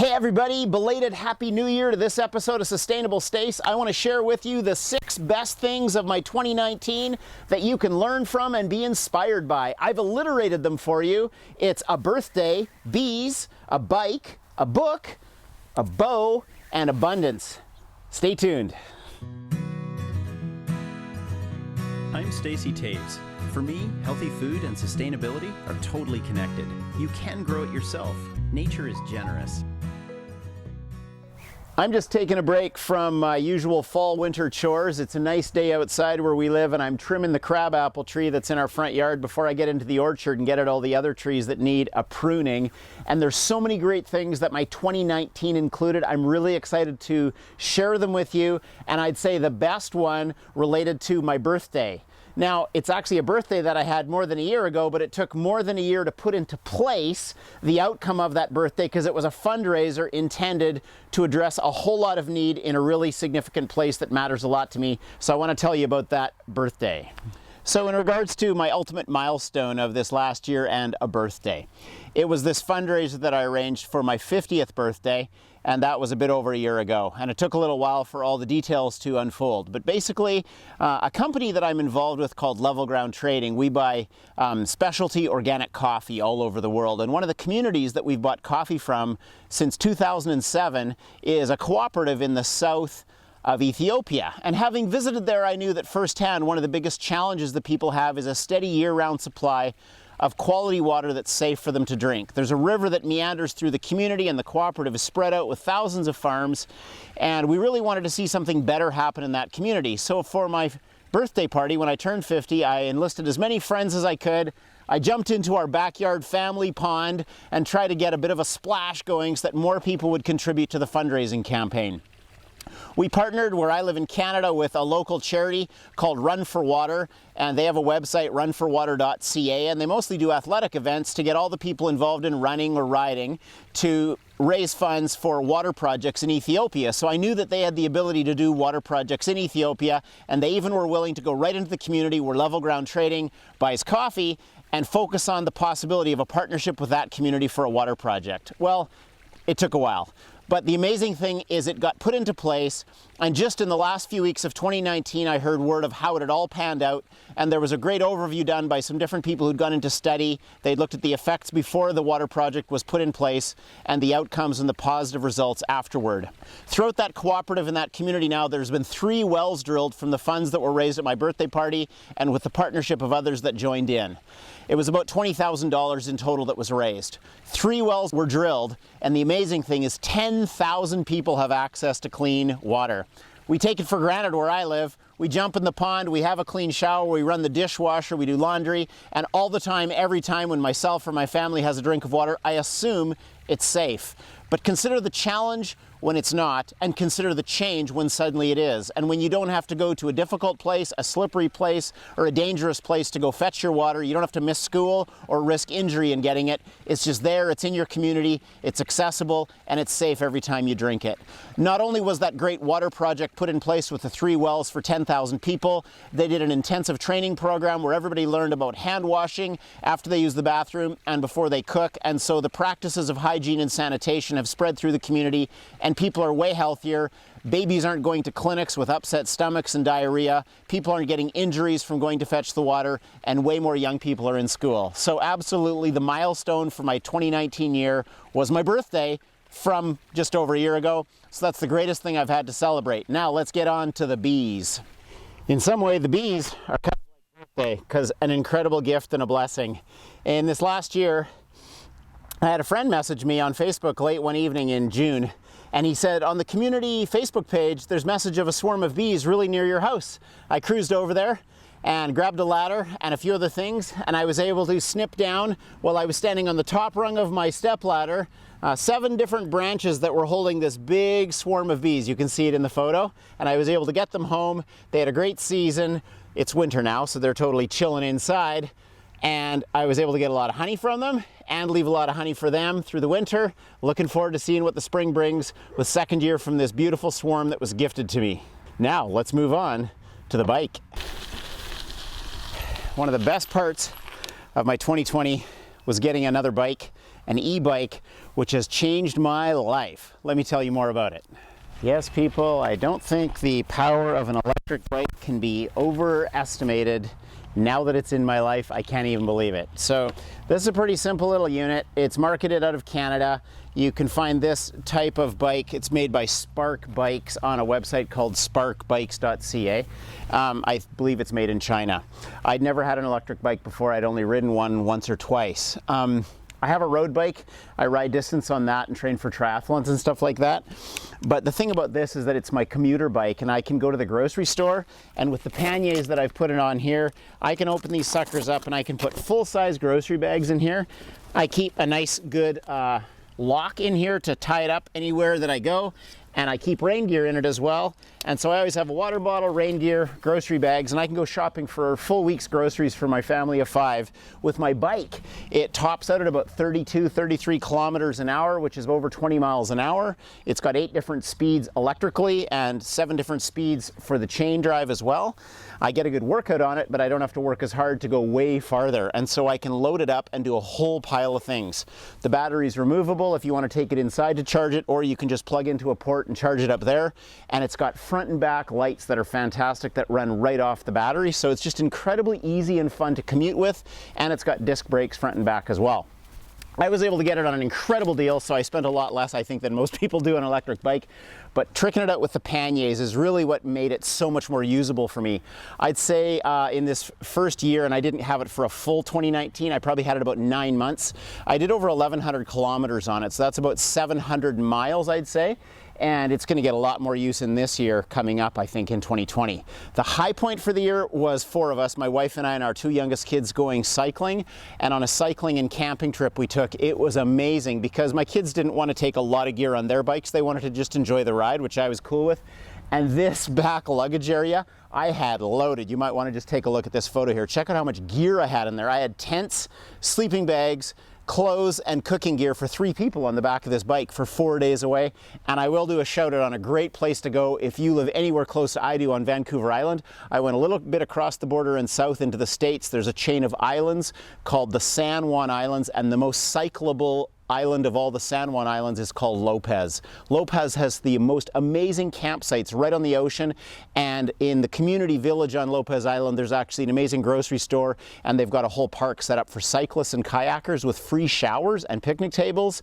Hey everybody, belated Happy New Year to this episode of Sustainable Stace. I want to share with you the 6 best things of my 2019 that you can learn from and be inspired by. I've alliterated them for you. It's a birthday, bees, a bike, a book, a bow, and abundance. Stay tuned. I'm Stacy Taves. For me, healthy food and sustainability are totally connected. You can grow it yourself. Nature is generous. I'm just taking a break from my usual fall-winter chores. It's a nice day outside where we live, and I'm trimming the crabapple tree that's in our front yard before I get into the orchard and get at all the other trees that need a pruning. And there's so many great things that my 2019 included. I'm really excited to share them with you, and I'd say the best one related to my birthday. Now, it's actually a birthday that I had more than a year ago, but it took more than a year to put into place the outcome of that birthday because it was a fundraiser intended to address a whole lot of need in a really significant place that matters a lot to me. So I want to tell you about that birthday. So in regards to my ultimate milestone of this last year and a birthday, it was this fundraiser that I arranged for my 50th birthday, and that was a bit over a year ago. And it took a little while for all the details to unfold. But basically, a company that I'm involved with called Level Ground Trading, we buy specialty organic coffee all over the world. And one of the communities that we've bought coffee from since 2007 is a cooperative in the south of Ethiopia. And having visited there, I knew that firsthand one of the biggest challenges that people have is a steady year-round supply of quality water that's safe for them to drink. There's a river that meanders through the community, and the cooperative is spread out with thousands of farms, and we really wanted to see something better happen in that community. So for my birthday party, when I turned 50, I enlisted as many friends as I could. I jumped into our backyard family pond and tried to get a bit of a splash going so that more people would contribute to the fundraising campaign. We partnered where I live in Canada with a local charity called Run for Water, and they have a website, runforwater.ca, and they mostly do athletic events to get all the people involved in running or riding to raise funds for water projects in Ethiopia. So I knew that they had the ability to do water projects in Ethiopia, and they even were willing to go right into the community where Level Ground Trading buys coffee and focus on the possibility of a partnership with that community for a water project. Well, it took a while. But the amazing thing is it got put into place, and just in the last few weeks of 2019 I heard word of how it had all panned out, and there was a great overview done by some different people who'd gone into study. They'd looked at the effects before the water project was put in place and the outcomes and the positive results afterward. Throughout that cooperative and that community now, there's been 3 wells drilled from the funds that were raised at my birthday party and with the partnership of others that joined in. It was about $20,000 in total that was raised. 3 wells were drilled, and the amazing thing is 10,000 people have access to clean water. We take it for granted where I live. We jump in the pond, we have a clean shower, we run the dishwasher, we do laundry, and all the time, every time when myself or my family has a drink of water, I assume it's safe. But consider the challenge when it's not, and consider the change when suddenly it is. And when you don't have to go to a difficult place, a slippery place, or a dangerous place to go fetch your water, you don't have to miss school or risk injury in getting it. It's just there, it's in your community, it's accessible, and it's safe every time you drink it. Not only was that great water project put in place with the 3 wells for 10,000 people, they did an intensive training program where everybody learned about hand washing after they use the bathroom and before they cook. And so the practices of hygiene and sanitation have spread through the community, and people are way healthier. Babies aren't going to clinics with upset stomachs and diarrhea. People aren't getting injuries from going to fetch the water, and way more young people are in school. So absolutely the milestone for my 2019 year was my birthday from just over a year ago. So that's the greatest thing I've had to celebrate. Now let's get on to the bees. In some way, the bees are kind of like birthday, because an incredible gift and a blessing. And this last year, I had a friend message me on Facebook late one evening in June, and he said, on the community Facebook page, there's message of a swarm of bees really near your house. I cruised over there and grabbed a ladder and a few other things, and I was able to snip down, while I was standing on the top rung of my step ladder, 7 different branches that were holding this big swarm of bees. You can see it in the photo, and I was able to get them home. They had a great season. It's winter now, so they're totally chilling inside. And I was able to get a lot of honey from them and leave a lot of honey for them through the winter. Looking forward to seeing what the spring brings with second year from this beautiful swarm that was gifted to me. Now let's move on to the bike. One of the best parts of my 2020 was getting another bike an e-bike, which has changed my life. Let me tell you more about it. Yes, people, I don't think the power of an electric bike can be overestimated. Now that it's in my life, I can't even believe it. So this is a pretty simple little unit. It's marketed out of Canada. You can find this type of bike. It's made by Spark Bikes on a website called sparkbikes.ca. I believe it's made in China. I'd never had an electric bike before. I'd only ridden one once or twice. I have a road bike. I ride distance on that and train for triathlons and stuff like that. But the thing about this is that it's my commuter bike, and I can go to the grocery store, and with the panniers that I've put it on here, I can open these suckers up and I can put full-size grocery bags in here. I keep a nice good lock in here to tie it up anywhere that I go, and I keep rain gear in it as well. And so I always have a water bottle, rain gear, grocery bags, and I can go shopping for a full week's groceries for my family of 5 with my bike. It tops out at about 32, 33 kilometers an hour, which is over 20 miles an hour. It's got 8 different speeds electrically and 7 different speeds for the chain drive as well. I get a good workout on it, but I don't have to work as hard to go way farther. And so I can load it up and do a whole pile of things. The battery's removable if you want to take it inside to charge it, or you can just plug into a port and charge it up there. And it's got front and back lights that are fantastic that run right off the battery. So it's just incredibly easy and fun to commute with. And it's got disc brakes front and back as well. I was able to get it on an incredible deal, so I spent a lot less, I think, than most people do on an electric bike. But tricking it out with the panniers is really what made it so much more usable for me. I'd say in this first year, and I didn't have it for a full 2019, I probably had it about 9 months. I did over 1,100 kilometers on it, so that's about 700 miles, I'd say. And it's going to get a lot more use in this year coming up, I think, in 2020. The high point for the year was 4 of us, my wife and I and our 2 youngest kids, going cycling. And on a cycling and camping trip we took, it was amazing because my kids didn't want to take a lot of gear on their bikes. They wanted to just enjoy the ride, which I was cool with. And this back luggage area, I had loaded. You might want to just take a look at this photo here. Check out how much gear I had in there. I had tents, sleeping bags, clothes, and cooking gear for 3 people on the back of this bike for 4 days away. And I will do a shout out on a great place to go if you live anywhere close to I do on Vancouver Island. I went a little bit across the border and south into the States. There's a chain of islands called the San Juan Islands, and the most cyclable island of all the San Juan Islands is called Lopez. Lopez has the most amazing campsites right on the ocean, and in the community village on Lopez Island there's actually an amazing grocery store, and they've got a whole park set up for cyclists and kayakers with free showers and picnic tables.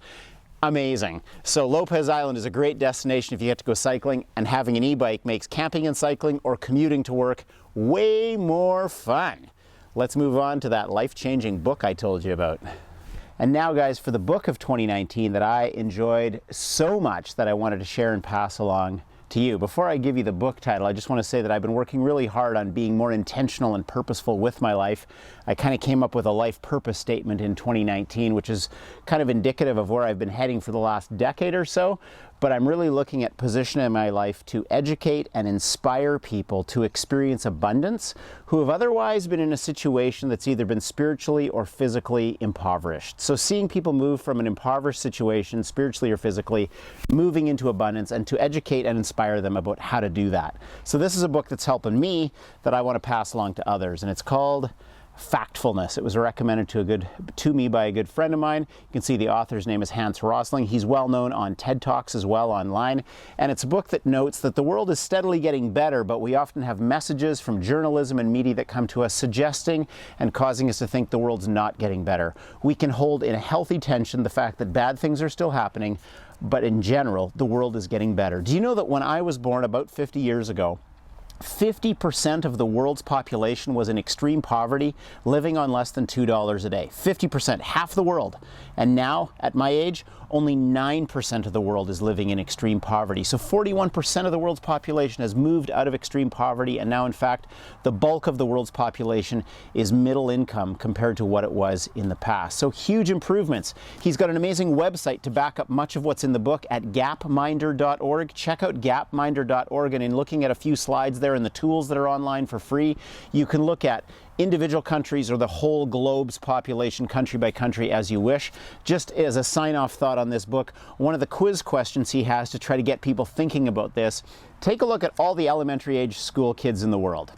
Amazing. So Lopez Island is a great destination if you get to go cycling, and having an e-bike makes camping and cycling or commuting to work way more fun. Let's move on to that life-changing book I told you about. And now, guys, for the book of 2019 that I enjoyed so much that I wanted to share and pass along to you. Before I give you the book title, I just want to say that I've been working really hard on being more intentional and purposeful with my life. I kind of came up with a life purpose statement in 2019, which is kind of indicative of where I've been heading for the last decade or so. But I'm really looking at positioning my life to educate and inspire people to experience abundance who have otherwise been in a situation that's either been spiritually or physically impoverished. So seeing people move from an impoverished situation, spiritually or physically, moving into abundance, and to educate and inspire them about how to do that. So this is a book that's helping me that I want to pass along to others, and it's called Factfulness. It was recommended to me by a good friend of mine. You can see the author's name is Hans Rosling. He's well known on TED Talks as well online. And it's a book that notes that the world is steadily getting better, but we often have messages from journalism and media that come to us suggesting and causing us to think the world's not getting better. We can hold in a healthy tension the fact that bad things are still happening, but in general, the world is getting better. Do you know that when I was born about 50 years ago, 50% of the world's population was in extreme poverty, living on less than $2 a day. 50%, half the world. And now, at my age, only 9% of the world is living in extreme poverty. So 41% of the world's population has moved out of extreme poverty, and now, in fact, the bulk of the world's population is middle income compared to what it was in the past. So huge improvements. He's got an amazing website to back up much of what's in the book at gapminder.org. Check out gapminder.org, and in looking at a few slides there and the tools that are online for free, you can look at individual countries or the whole globe's population, country by country, as you wish. Just as a sign-off thought on this book, one of the quiz questions he has to try to get people thinking about this, take a look at all the elementary age school kids in the world.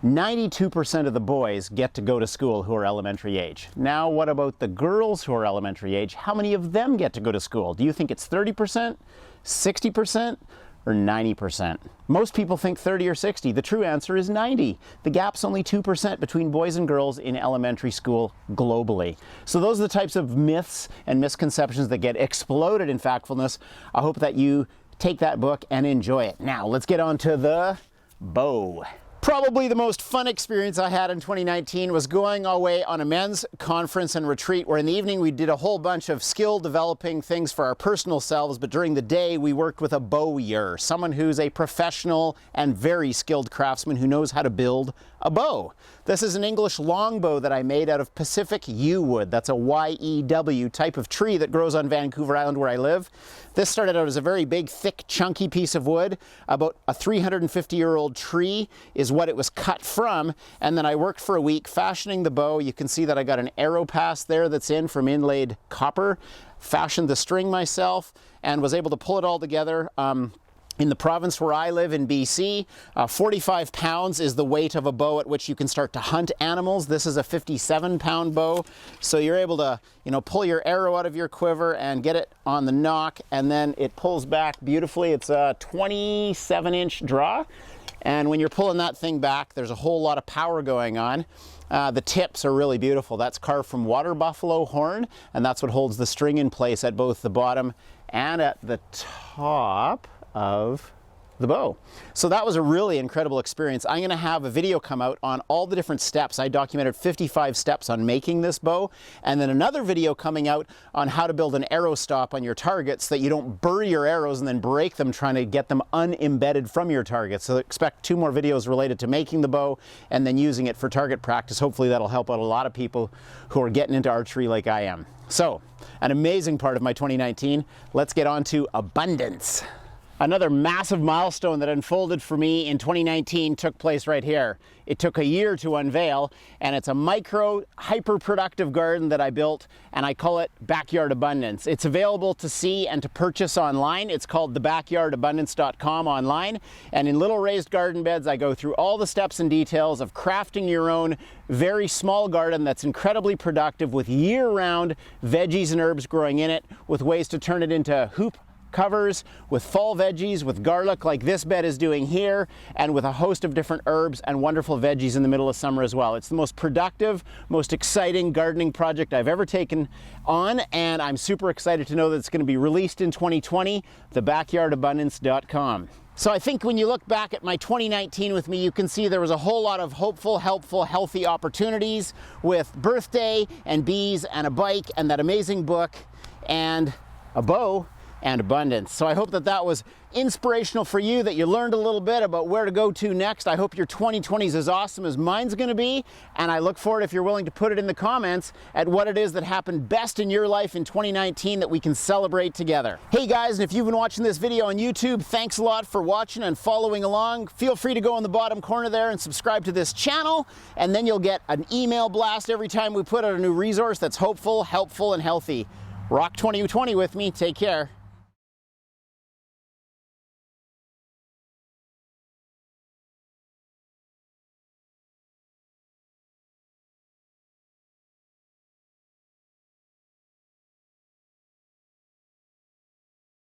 92% of the boys get to go to school who are elementary age. Now, what about the girls who are elementary age? How many of them get to go to school? Do you think it's 30%, 60%, or 90%? Most people think 30 or 60. The true answer is 90. The gap's only 2% between boys and girls in elementary school globally. So those are the types of myths and misconceptions that get exploded in Factfulness. I hope that you take that book and enjoy it. Now, let's get on to the bow. Probably the most fun experience I had in 2019 was going away on a men's conference and retreat where in the evening we did a whole bunch of skill developing things for our personal selves, but during the day we worked with a bowyer, someone who's a professional and very skilled craftsman who knows how to build a bow. This is an English longbow that I made out of Pacific yew wood. That's a YEW type of tree that grows on Vancouver Island where I live. This started out as a very big, thick, chunky piece of wood. About a 350-year-old tree is what it was cut from, and then I worked for a week fashioning the bow. You can see that I got an arrow pass there that's in from inlaid copper, fashioned the string myself, and was able to pull it all together. In the province where I live in BC, 45 pounds is the weight of a bow at which you can start to hunt animals. This is a 57-pound bow, so you're able to, pull your arrow out of your quiver and get it on the nock, and then it pulls back beautifully. It's a 27-inch draw, and when you're pulling that thing back, there's a whole lot of power going on. The tips are really beautiful. That's carved from water buffalo horn, and that's what holds the string in place at both the bottom and at the top of the bow. So that was a really incredible experience. I'm going to have a video come out on all the different steps. I documented 55 steps on making this bow, and then another video coming out on how to build an arrow stop on your targets so that you don't bury your arrows and then break them trying to get them unembedded from your targets. So expect 2 more videos related to making the bow and then using it for target practice. Hopefully that'll help out a lot of people who are getting into archery like I am. So, an amazing part of my 2019. Let's get on to abundance. Another massive milestone that unfolded for me in 2019 took place right here. It took a year to unveil, and it's a micro, hyper-productive garden that I built, and I call it Backyard Abundance. It's available to see and to purchase online. It's called thebackyardabundance.com online, and in little raised garden beds, I go through all the steps and details of crafting your own very small garden that's incredibly productive with year-round veggies and herbs growing in it, with ways to turn it into hoop covers, with fall veggies, with garlic like this bed is doing here, and with a host of different herbs and wonderful veggies in the middle of summer as well. It's the most productive, most exciting gardening project I've ever taken on, and I'm super excited to know that it's going to be released in 2020, thebackyardabundance.com. So I think when you look back at my 2019 with me, you can see there was a whole lot of hopeful, helpful, healthy opportunities with birthday and bees and a bike and that amazing book and a bow and abundance. So I hope that that was inspirational for you, that you learned a little bit about where to go to next. I hope your 2020 is as awesome as mine's gonna be, and I look forward, if you're willing to put it in the comments, at what it is that happened best in your life in 2019 that we can celebrate together. Hey guys, and if you've been watching this video on YouTube, thanks a lot for watching and following along. Feel free to go in the bottom corner there and subscribe to this channel, and then you'll get an email blast every time we put out a new resource that's hopeful, helpful, and healthy. Rock 2020 with me. Take care.